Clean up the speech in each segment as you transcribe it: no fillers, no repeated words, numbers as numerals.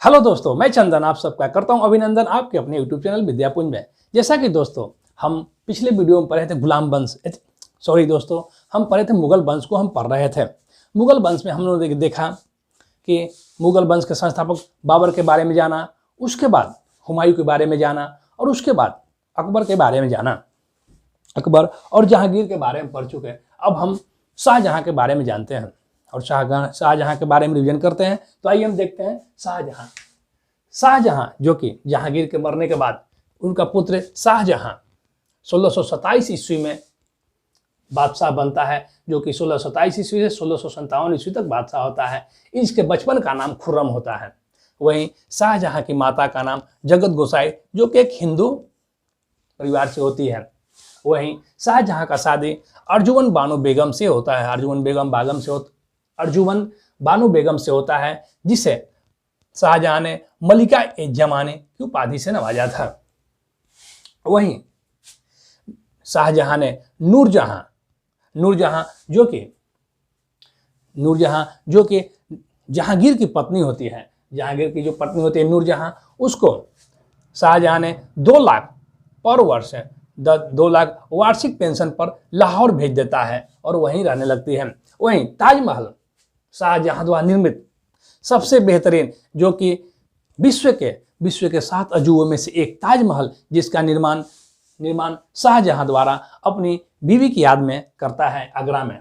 Hello दोस्तों, मैं चंदन आप सबका करता हूं अभिनंदन आपके अपने यूट्यूब चैनल विद्यापुंज में। जैसा कि दोस्तों हम पिछले वीडियो में पढ़े थे गुलाम वंश, सॉरी दोस्तों, हम पढ़े थे मुगल वंश को हम पढ़ रहे थे। मुगल वंश में हम लोगों ने देखा कि मुगल वंश के संस्थापक बाबर के बारे में जाना, उसके बाद हुमायूं के बारे में जाना और उसके बाद अकबर के बारे में जाना। अकबर और जहांगीर के बारे में पढ़ चुके हैं। अब हम शाहजहां के बारे में जानते हैं और शाहजहां के बारे में रिवीजन करते हैं। तो आइए हम देखते हैं शाहजहां जो कि जहांगीर के मरने के बाद उनका पुत्र शाहजहां 1627 ईस्वी में बादशाह बनता है, जो कि 1627 ईस्वी से 1657 ईस्वी तक बादशाह होता है। इसके बचपन का नाम खुर्रम होता है। वहीं शाहजहां की माता का नाम जगत गोसाई, जो कि एक हिंदू परिवार से होती है। वहीं शाहजहां का शादी अर्जुमन बानो बेगम से होता है। अर्जुमन बानो बेगम से होता है, जिसे शाहजहां ने मलिका ए जमाने की उपाधि से नवाजा था। वहीं शाहजहां ने नूरजहां जो कि जहांगीर की पत्नी होती है, जहांगीर की जो पत्नी होती है नूरजहां, उसको शाहजहां ने 2 लाख पर वर्ष 2 लाख वार्षिक पेंशन पर लाहौर भेज देता है और वहीं रहने लगती है। वहीं ताजमहल शाहजहां द्वारा निर्मित सबसे बेहतरीन, जो कि विश्व के 7 अजूबों में से एक ताजमहल, जिसका निर्माण शाहजहां द्वारा अपनी बीवी की याद में करता है आगरा में।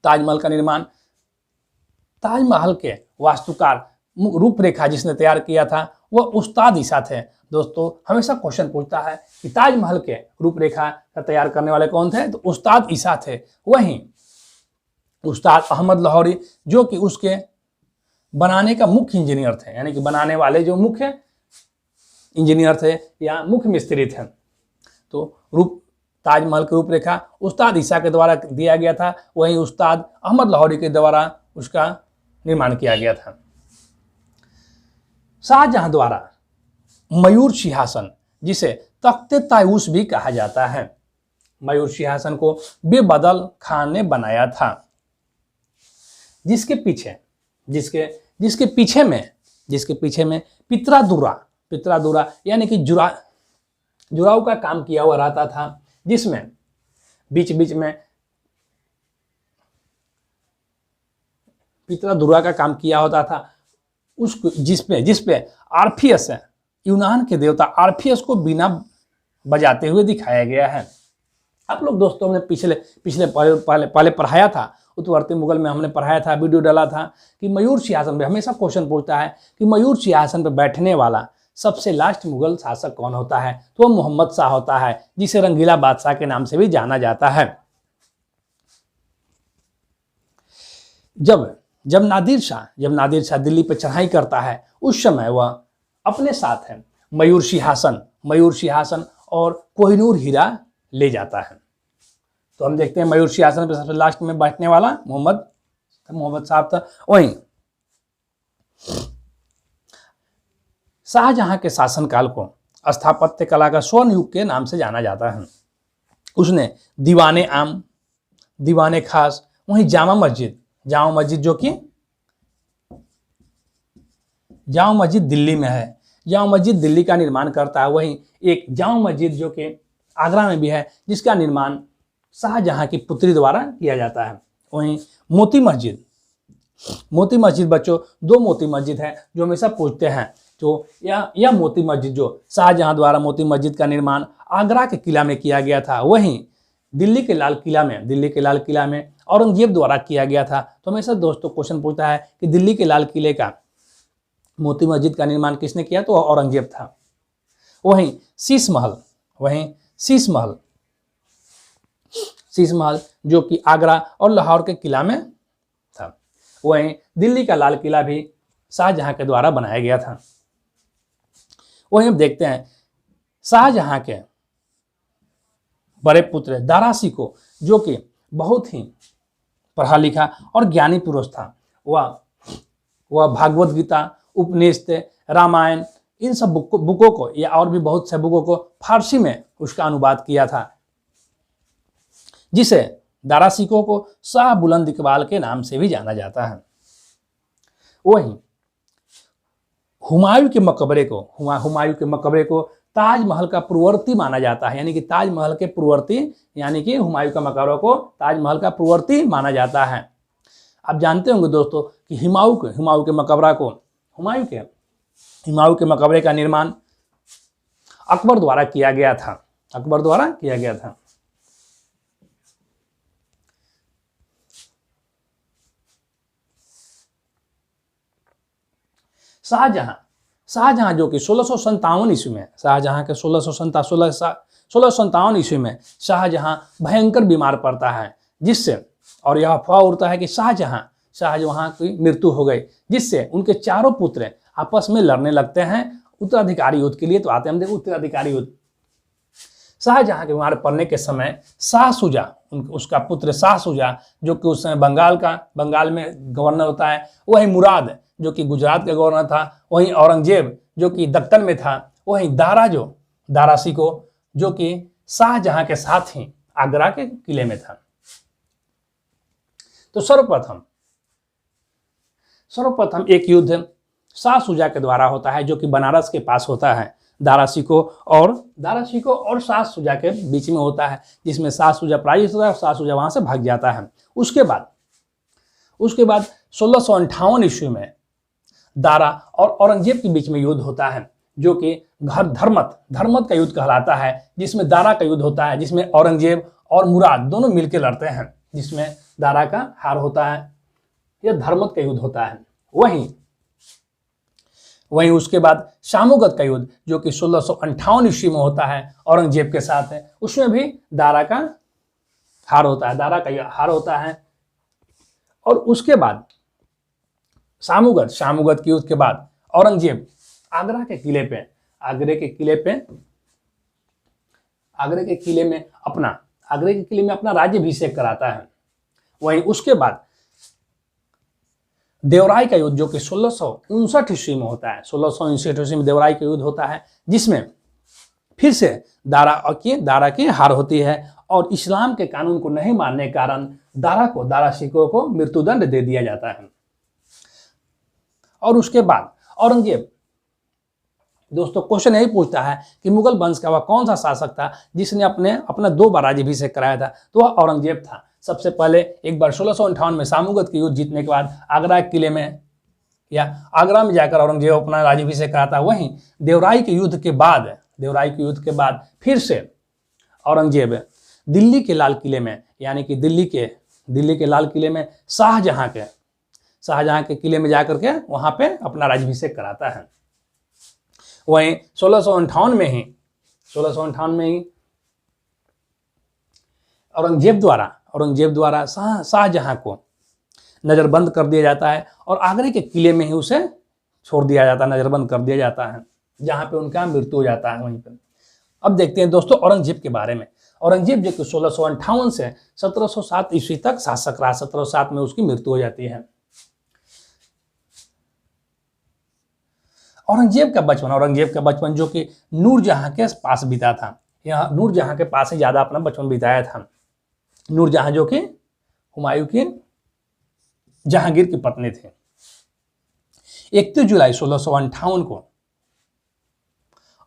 ताजमहल का निर्माण, ताजमहल के वास्तुकार रूपरेखा जिसने तैयार किया था वह उस्ताद ईसा थे। दोस्तों हमेशा क्वेश्चन पूछता है कि ताजमहल के रूपरेखा का तैयार करने वाले कौन थे, तो उस्ताद ईसा थे। वहीं उस्ताद अहमद लाहौरी, जो कि उसके बनाने का मुख्य इंजीनियर थे, यानी कि बनाने वाले जो मुख्य इंजीनियर थे या मुख्य मिस्त्री थे। तो ताजमहल की रूपरेखा उस्ताद ईसा के द्वारा दिया गया था। वहीं उस्ताद अहमद लाहौरी के द्वारा उसका निर्माण किया गया था। शाहजहां द्वारा मयूर सिंहासन, जिसे तख्ते तायूस भी कहा जाता है, मयूर सिंहासन को बेबदल खान ने बनाया था, जिसके पीछे में पितरादुरा यानी कि जुराव का काम किया हुआ रहता था, जिसमें बीच में पितरादुरा का काम किया होता था, उसको जिसपे आर्फियस है, यूनान के देवता आर्फियस को बीना बजाते हुए दिखाया गया है। आप लोग दोस्तों हमने पिछले पहले पढ़ाया था, उत्तरवर्ती मुगल में हमने पढ़ाया था, वीडियो डाला था कि मयूर सिंहासन पे हमेशा क्वेश्चन पूछता है कि मयूर सिंहासन पे बैठने वाला सबसे लास्ट मुगल शासक कौन होता है, तो वह मोहम्मद शाह होता है, जिसे रंगीला बादशाह के नाम से भी जाना जाता है। जब नादिर शाह दिल्ली पर चढ़ाई करता है, उस समय वह अपने साथ है मयूर सिंहासन और कोहिनूर हीरा ले जाता है। तो हम देखते हैं मयूर सिंहासन पर सबसे लास्ट में बैठने वाला मोहम्मद साहब था। वहीं शाहजहां के शासनकाल को स्थापत्य कला का स्वर्ण युग के नाम से जाना जाता है। उसने दीवाने आम, दीवाने खास, वहीं जामा मस्जिद जो कि जामा मस्जिद दिल्ली में है, जामा मस्जिद दिल्ली का निर्माण करता है। वहीं एक जामा मस्जिद जो कि आगरा में भी है, जिसका निर्माण शाहजहां की पुत्री द्वारा किया जाता है। वहीं मोती मस्जिद बच्चों, 2 मोती मस्जिद है जो हमेशा पूछते हैं। तो यह मोती मस्जिद जो शाहजहां द्वारा मोती मस्जिद का निर्माण आगरा के किला में किया गया था, वहीं दिल्ली के लाल किला में औरंगजेब द्वारा किया गया था। तो हमेशा दोस्तों क्वेश्चन पूछता है कि दिल्ली के लाल किले का मोती मस्जिद का निर्माण किसने किया, तो औरंगजेब था। वहीं शीश महल जो कि आगरा और लाहौर के किला में था। वहीं दिल्ली का लाल किला भी शाहजहां के द्वारा बनाया गया था। वहीं हम देखते हैं शाहजहां के बड़े पुत्र दारा शिकोह, जो कि बहुत ही पढ़ा लिखा और ज्ञानी पुरुष था। वह भागवत गीता, उपनिषद, रामायण, इन सब बुकों को या और भी बहुत से बुकों को फारसी में उसका अनुवाद किया था, जिसे दारा शिकोह को शाह बुलंद इकबाल के नाम से भी जाना जाता है। वहीं हुमायूं के मकबरे को हुमायूं के मकबरे को ताजमहल का पूर्ववर्ती माना जाता है, यानी कि ताजमहल के पूर्ववर्ती, यानी कि हुमायूं का मकबरा को ताजमहल का पूर्ववर्ती माना जाता है। आप जानते होंगे दोस्तों कि हुमायूं के मकबरा को हुमायूं के मकबरे का निर्माण अकबर द्वारा किया गया था। शाहजहां जो कि 1657 ईस्वी में, शाहजहां के 1657 ईस्वी में शाहजहां भयंकर बीमार पड़ता है, जिससे, और यह अफवाह उड़ता है कि शाहजहां की मृत्यु हो गई, जिससे उनके चारों पुत्र आपस में लड़ने लगते हैं उत्तराधिकारी युद्ध के लिए। तो आते हैं हम देखो उत्तराधिकारी युद्ध। शाहजहां के बीमार पड़ने के समय शाह शुजा, उसका पुत्र शाह शुजा, जो कि उस समय बंगाल में गवर्नर होता है, वही मुराद जो कि गुजरात का गवर्नर था, वहीं औरंगजेब जो कि दक्कन में था, वहीं दारा शिकोह जो कि शाहजहां के साथ ही आगरा के किले में था। तो सर्वप्रथम एक युद्ध शाह शुजा के द्वारा होता है, जो कि बनारस के पास होता है। दारा शिकोह और शाह शुजा के बीच में होता है, जिसमें शाह शुजा पराजित होता है और शाह शुजा वहां से भाग जाता है। उसके बाद 1658 ईस्वी में दारा और औरंगजेब के बीच में युद्ध होता है, जो कि धर्मत का युद्ध कहलाता है, जिसमें दारा का युद्ध होता है, जिसमें औरंगजेब और मुराद दोनों मिलकर लड़ते हैं, जिसमें दारा का हार होता है। यह धर्मत का युद्ध होता है। वहीं उसके बाद शामुगत का युद्ध, जो कि 1658 ईस्वी में होता है औरंगजेब के साथ है, उसमें भी दारा का हार होता है। और उसके बाद शामुगत के युद्ध के बाद औरंगजेब आगरा के किले में अपना राज्याभिषेक कराता है। वहीं उसके बाद देवराय का युद्ध, जो कि 1659 ईस्वी में होता है, 1659 ईस्वी में देवराय का युद्ध होता है, जिसमें फिर से दारा की हार होती है और इस्लाम के कानून को नहीं मानने के कारण दारा शिकोह को मृत्युदंड दे दिया जाता है। और उसके बाद औरंगजेब, दोस्तों क्वेश्चन यही पूछता है कि मुगल वंश का वह कौन सा शासक था जिसने अपना 2 बार राज्याभिषेक कराया था? तो वह औरंगजेब था। सबसे पहले एक बार 1658 में शामुगत के युद्ध जीतने के बाद आगरा में जाकर औरंगजेब अपना राज्याभिषेक कराता। वहीं देवराय के युद्ध के बाद फिर से औरंगजेब दिल्ली के लाल किले में, यानी कि दिल्ली के लाल किले में शाहजहां के किले में जाकर के वहां पे अपना राज्याभिषेक कराता है। वहीं 1658 में ही औरंगजेब द्वारा शाहजहां को नजरबंद कर दिया जाता है और आगरे के किले में ही उसे छोड़ दिया जाता है, नजरबंद कर दिया जाता है, जहां पे उनका मृत्यु हो जाता है वहीं पर। अब देखते हैं दोस्तों औरंगजेब के बारे में। औरंगजेब जो कि 1658 से 1707 ईस्वी तक शासक रहा, 1707 में उसकी मृत्यु हो जाती है। औरंगजेब का बचपन जो कि नूरजहां के पास बीता था, यह नूरजहां के पास ही ज्यादा अपना बचपन बिताया था। नूरजहां जो कि हुमायूं की जहांगीर की पत्नी थे। 31 जुलाई 1658 को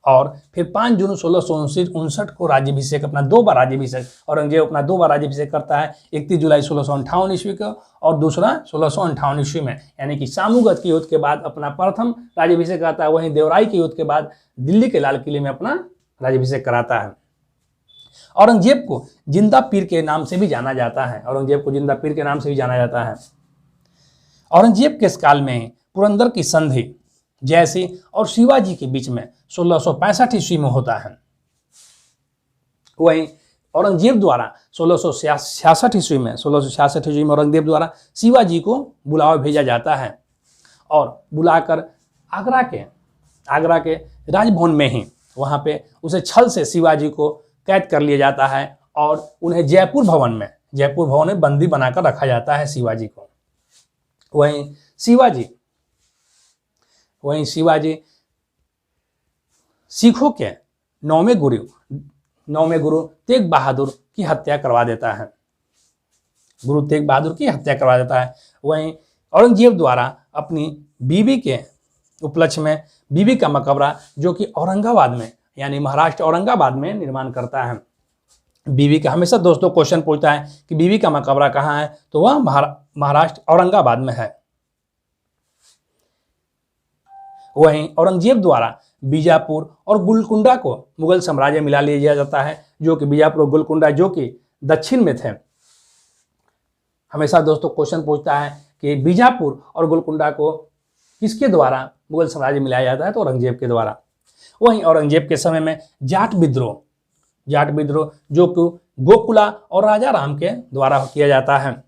और फिर 5 जून 1659 को राज्याभिषेक, अपना 2 बार राज्याभिषेक, औरंगजेब अपना 2 बार राज्याभिषेक करता है। 31 जुलाई 1658 ईस्वी को और दूसरा 1658 ईस्वी में, यानी कि शामुगत के युद्ध के बाद अपना प्रथम राज्याभिषेक कराता है। वहीं देवराय के युद्ध के बाद दिल्ली के लाल किले में अपना राज्याभिषेक कराता है। औरंगजेब को जिंदा पीर के नाम से भी जाना जाता है। औरंगजेब के इस काल में पुरंदर की संधि जयसिंह और शिवाजी के बीच में 1665 ईस्वी में होता है। वहीं औरंगजेब द्वारा 1666 ईस्वी में औरंगजेब द्वारा शिवाजी को बुलावा भेजा जाता है और बुलाकर आगरा के राजभवन में ही वहां पे उसे छल से शिवाजी को कैद कर लिया जाता है और उन्हें जयपुर भवन में बंदी बनाकर रखा जाता है शिवाजी को। वहीं शिवाजी सिखों के 9वें गुरु तेग बहादुर की हत्या करवा देता है। वहीं औरंगजेब द्वारा अपनी बीवी के उपलक्ष्य में बीबी का मकबरा जो कि औरंगाबाद में यानी महाराष्ट्र औरंगाबाद में निर्माण करता है। बीबी का हमेशा दोस्तों क्वेश्चन पूछता है कि बीबी का मकबरा कहाँ है, तो वह महाराष्ट्र औरंगाबाद में है। वहीं औरंगजेब द्वारा बीजापुर और गोलकुंडा को मुगल साम्राज्य में मिला लिया जाता है, जो कि बीजापुर और गोलकुंडा जो कि दक्षिण में थे। हमेशा दोस्तों क्वेश्चन पूछता है कि बीजापुर और गोलकुंडा को किसके द्वारा मुगल साम्राज्य में मिलाया जाता है, तो औरंगजेब के द्वारा। वहीं औरंगजेब के समय में जाट विद्रोह जो कि गोकुला और राजा राम के द्वारा किया जाता है,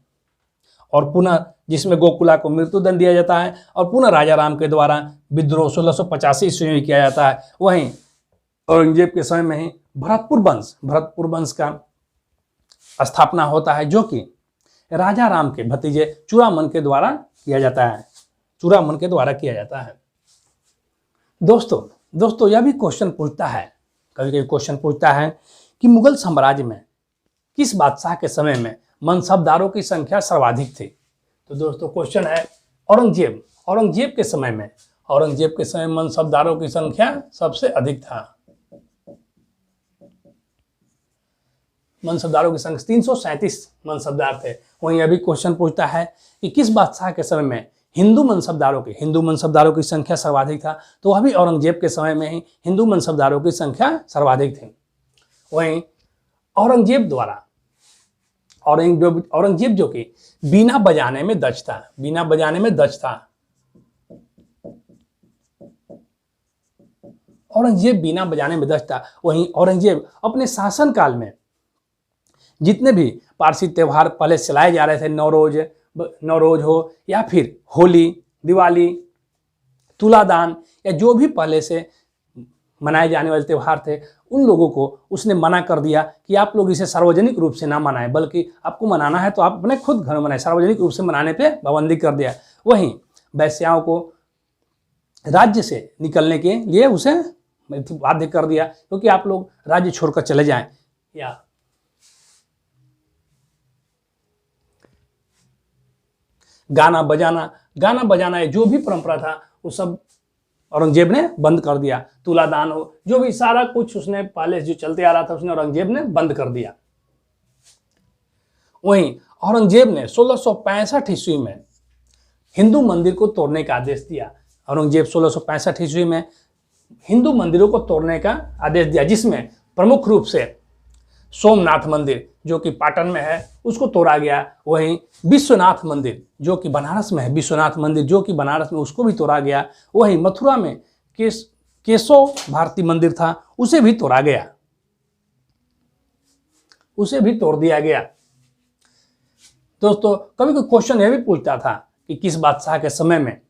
और पुनः जिसमें गोकुला को मृत्युदंड दिया जाता है और पुनः राजा राम के द्वारा विद्रोह 1685 ईस्वी में किया जाता है। वहीं औरंगजेब के समय में ही भरतपुर वंश का स्थापना होता है, जो कि राजा राम के भतीजे चूड़ामन के द्वारा किया जाता है। दोस्तों यह भी क्वेश्चन पूछता है, कभी क्वेश्चन पूछता है कि मुगल साम्राज्य में किस बादशाह के समय में मनसबदारों की संख्या सर्वाधिक थी। तो दोस्तों क्वेश्चन है औरंगजेब के समय में मनसबदारों की संख्या सबसे अधिक था। मनसबदारों की संख्या 337 मनसबदार थे। वहीं अभी क्वेश्चन पूछता है कि किस बादशाह के समय में हिंदू मनसबदारों की संख्या सर्वाधिक था, तो वह भी औरंगजेब के समय में ही हिंदू मनसबदारों की संख्या सर्वाधिक थी। वहीं औरंगजेब जो कि बीना बजाने में दक्ष था। वहीं औरंगजेब अपने शासनकाल में जितने भी पारसी त्यौहार पहले चलाए जा रहे थे, नौरोज हो या फिर होली, दिवाली, तुलादान या जो भी पहले से मनाए जाने वाले त्यौहार थे, उन लोगों को उसने मना कर दिया कि आप लोग इसे सार्वजनिक रूप से ना मनाएं, बल्कि आपको मनाना है तो आप अपने खुद घर में मनाएं। सार्वजनिक रूप से मनाने पे पाबंदी कर दिया। वहीं वैश्याओं को राज्य से निकलने के लिए उसे बाध्य कर दिया, क्योंकि आप लोग राज्य छोड़कर चले जाएं। या गाना बजाना जो भी परंपरा था वो सब औरंगजेब ने बंद कर दिया। तुलादान हो, जो भी सारा कुछ उसने पहले जो चलते आ रहा था उसने औरंगजेब ने बंद कर दिया। वहीं औरंगजेब ने 1665 ईस्वी में हिंदू मंदिर को तोड़ने का आदेश दिया। औरंगजेब 1665 ईस्वी में हिंदू मंदिरों को तोड़ने का आदेश दिया, जिसमें प्रमुख रूप से सोमनाथ मंदिर जो कि पाटन में है उसको तोड़ा गया। वहीं विश्वनाथ मंदिर जो कि बनारस में है, उसको भी तोड़ा गया। वहीं मथुरा में केशव भारती मंदिर था, उसे भी तोड़ दिया गया। दोस्तों कभी कोई क्वेश्चन यह भी पूछता था कि किस बादशाह के समय में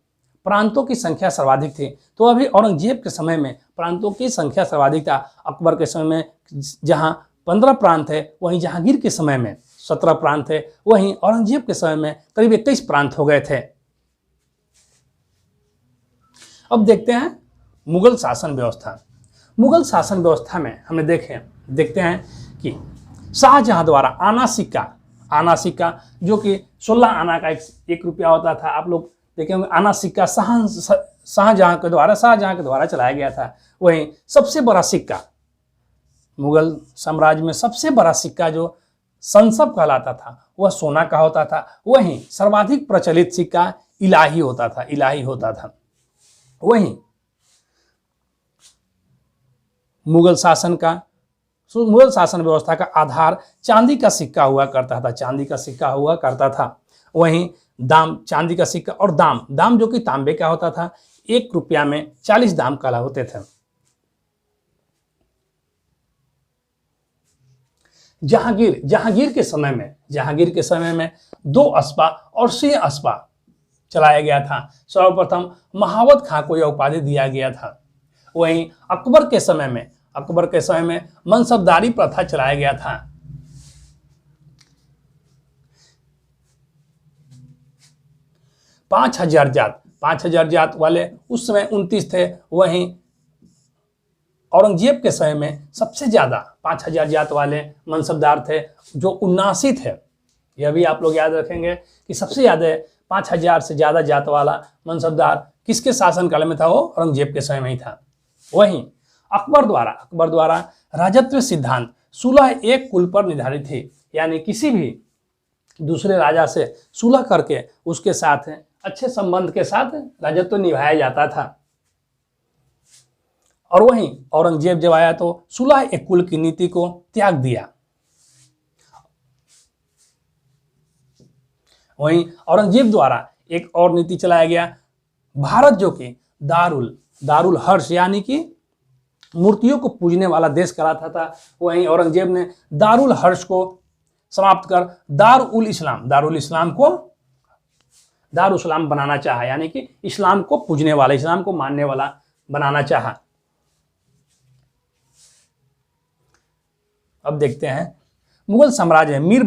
प्रांतों की संख्या सर्वाधिक थी, तो अभी औरंगजेब के समय में प्रांतों की संख्या सर्वाधिक था। अकबर के समय में जहां 15 प्रांत है, वहीं जहांगीर के समय में 17 प्रांत है। वहीं औरंगजेब के समय में करीब 21 प्रांत हो गए थे। अब देखते हैं मुगल शासन व्यवस्था में हमें देखते हैं कि शाहजहां द्वारा आना सिक्का जो कि 16 आना का एक रुपया होता था। आप लोग देखेंगे आना सिक्का शाहजहां के द्वारा चलाया गया था। वहीं सबसे बड़ा सिक्का मुगल साम्राज्य में सबसे बड़ा सिक्का जो संसब कहलाता था वह सोना का होता था। वहीं सर्वाधिक प्रचलित सिक्का इलाही होता था। वहीं मुगल शासन व्यवस्था का आधार चांदी का सिक्का हुआ करता था। वहीं दाम चांदी का सिक्का और दाम जो कि तांबे का होता था। 1 रुपया में 40 दाम काला होते थे। जहांगीर के समय में 2 अस्पा और सिंह अस्पा चलाया गया था। सर्वप्रथम महावत खां को यह उपाधि दिया गया था। वहीं अकबर के समय में मनसबदारी प्रथा चलाया गया था। पांच हजार जात वाले उस समय 29 थे। वहीं औरंगजेब के समय में सबसे ज्यादा 5000 जात वाले मनसबदार थे जो 79 थे। यह भी आप लोग याद रखेंगे कि सबसे ज्यादा 5000 से ज़्यादा जात वाला मनसबदार किसके शासनकाल में था? वो औरंगजेब के समय में ही था। वहीं अकबर द्वारा राजत्व सिद्धांत सुलह एक कुल पर निर्धारित थी, यानी किसी भी दूसरे राजा से सुलह करके उसके साथ अच्छे संबंध के साथ राजत्व निभाया जाता था। और वहीं औरंगजेब जब आया तो सुलह एक कुल की नीति को त्याग दिया। वहीं औरंगजेब द्वारा एक और नीति चलाया गया, भारत जो कि दारुल हर्ष यानी कि मूर्तियों को पूजने वाला देश कहलाता था, वहीं औरंगजेब ने दारुल हर्ष को समाप्त कर दारुल इस्लाम को दारुल इस्लाम बनाना चाहा, यानी कि इस्लाम को पूजने वाला, इस्लाम को मानने वाला बनाना चाहा। अब देखते हैं मुगल साम्राज्य मीर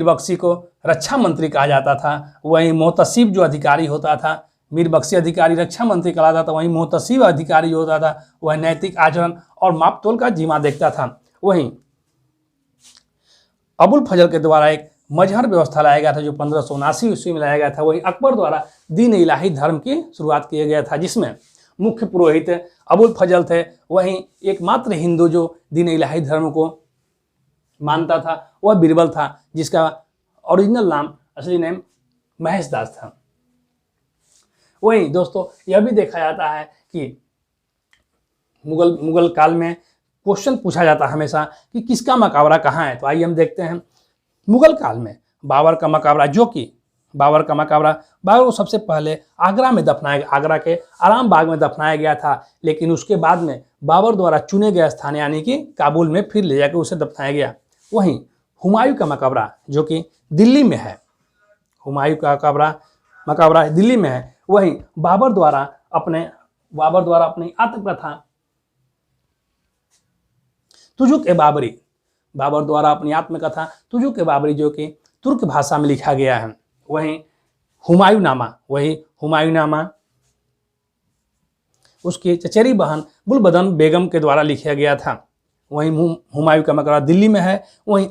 बख्शी को रक्षा मंत्री कहा जाता था। वहीं मोहतसिब जो अधिकारी होता था, मीर बख्शी अधिकारी रक्षा मंत्री कहलाता था। वहीं मोहतसिब अधिकारी होता था, वह नैतिक आचरण और मापतोल का जिम्मा देखता था। वहीं अबुल फजल के द्वारा एक मजहर व्यवस्था लाया गया था जो 1579 ईस्वी में लाया गया था। वहीं अकबर द्वारा दीन इलाही धर्म की शुरुआत किया गया था, जिसमें मुख्य पुरोहित अबुल फजल थे। वहीं एकमात्र हिंदू जो दीन इलाही धर्म को मानता था वह बीरबल था, जिसका ओरिजिनल नाम, असली नेम महेश दास था। वहीं दोस्तों यह भी देखा जाता है कि मुगल काल में क्वेश्चन पूछा जाता है हमेशा कि किसका मकबरा कहाँ है। तो आइए हम देखते हैं मुगल काल में बाबर का मकबरा, जो कि बाबर को सबसे पहले आगरा में दफनाया गया, आगरा के आराम बाग में दफनाया गया था। लेकिन उसके बाद में बाबर द्वारा चुने गए स्थान यानी कि काबुल में फिर ले जाकर उसे दफनाया गया। वहीं हुमायूं का मकबरा जो कि दिल्ली में है, हुमायूं का मकबरा दिल्ली में है। वहीं बाबर द्वारा अपनी आत्मकथा तुजुक ए बाबरी, बाबर द्वारा अपनी आत्मकथा तुजुक ए बाबरी जो कि तुर्क भाषा में लिखा गया है। वहीं हुमायूंनामा उसकी चचेरी बहन गुलबदन बेगम के द्वारा लिखा गया था। वहीं हुमायूं का मकबरा दिल्ली में है। वहीं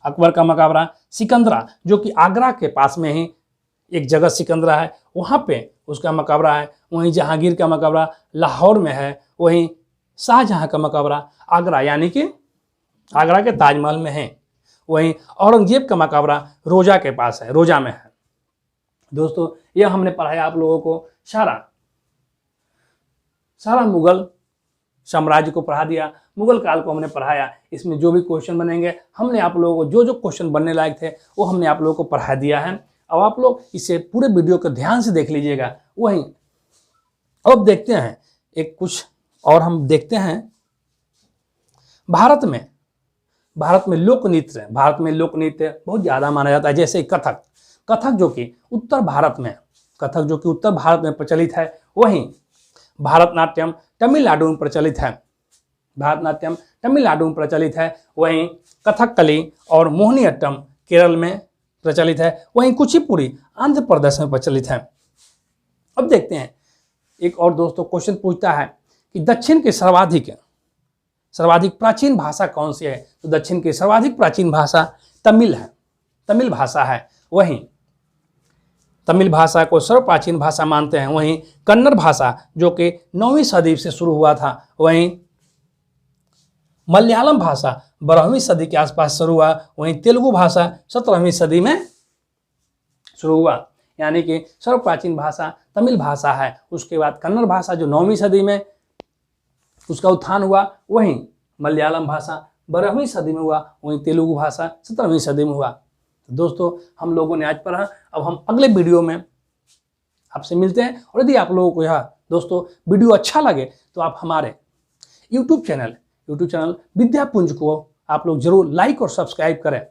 अकबर का मकबरा सिकंदरा जो कि आगरा के पास में ही एक जगह सिकंदरा है, वहाँ पे उसका मकबरा है। वहीं जहांगीर का मकबरा लाहौर में है। वहीं शाहजहां का मकबरा आगरा यानी कि आगरा के ताजमहल में है। वहीं औरंगजेब का मकबरा रोजा के पास है, रोजा में है। दोस्तों यह हमने पढ़ाया आप लोगों को, सारा मुगल साम्राज्य को पढ़ा दिया, मुगल काल को हमने पढ़ाया। इसमें जो भी क्वेश्चन बनेंगे हमने आप लोगों को जो क्वेश्चन बनने लायक थे वो हमने आप लोगों को पढ़ा दिया है। अब आप लोग इसे पूरे वीडियो को ध्यान से देख लीजिएगा। वहीं अब देखते हैं हम देखते हैं भारत में लोक नृत्य बहुत ज़्यादा माना जाता है, जैसे कथक जो कि उत्तर भारत में प्रचलित है। वहीं भारतनाट्यम तमिलनाडु में प्रचलित है। वहीं कथकली और मोहिनीअट्टम केरल में प्रचलित है। वहीं कुचिपुड़ी आंध्र प्रदेश में प्रचलित है। अब देखते हैं एक और दोस्तों क्वेश्चन पूछता है कि दक्षिण की सर्वाधिक प्राचीन भाषा कौन सी है? तो दक्षिण की सर्वाधिक प्राचीन भाषा तमिल भाषा है। वहीं तमिल भाषा को सर्वप्राचीन भाषा मानते हैं। वहीं कन्नड़ भाषा जो कि 9वीं सदी से शुरू हुआ था। वहीं मलयालम भाषा 12वीं सदी के आसपास शुरू हुआ। वहीं तेलुगु भाषा 17वीं सदी में शुरू हुआ, यानी कि सर्वप्राचीन भाषा तमिल भाषा है। उसके बाद कन्नड़ भाषा जो 9वीं सदी में उसका उत्थान हुआ। वहीं मलयालम भाषा 12वीं सदी में हुआ। वहीं तेलुगु भाषा 17वीं सदी में हुआ। तो दोस्तों हम लोगों ने आज पढ़ा। अब हम अगले वीडियो में आपसे मिलते हैं। और यदि आप लोगों को यह दोस्तों वीडियो अच्छा लगे तो आप हमारे यूट्यूब चैनल विद्यापुंज को आप लोग जरूर लाइक और सब्सक्राइब करें।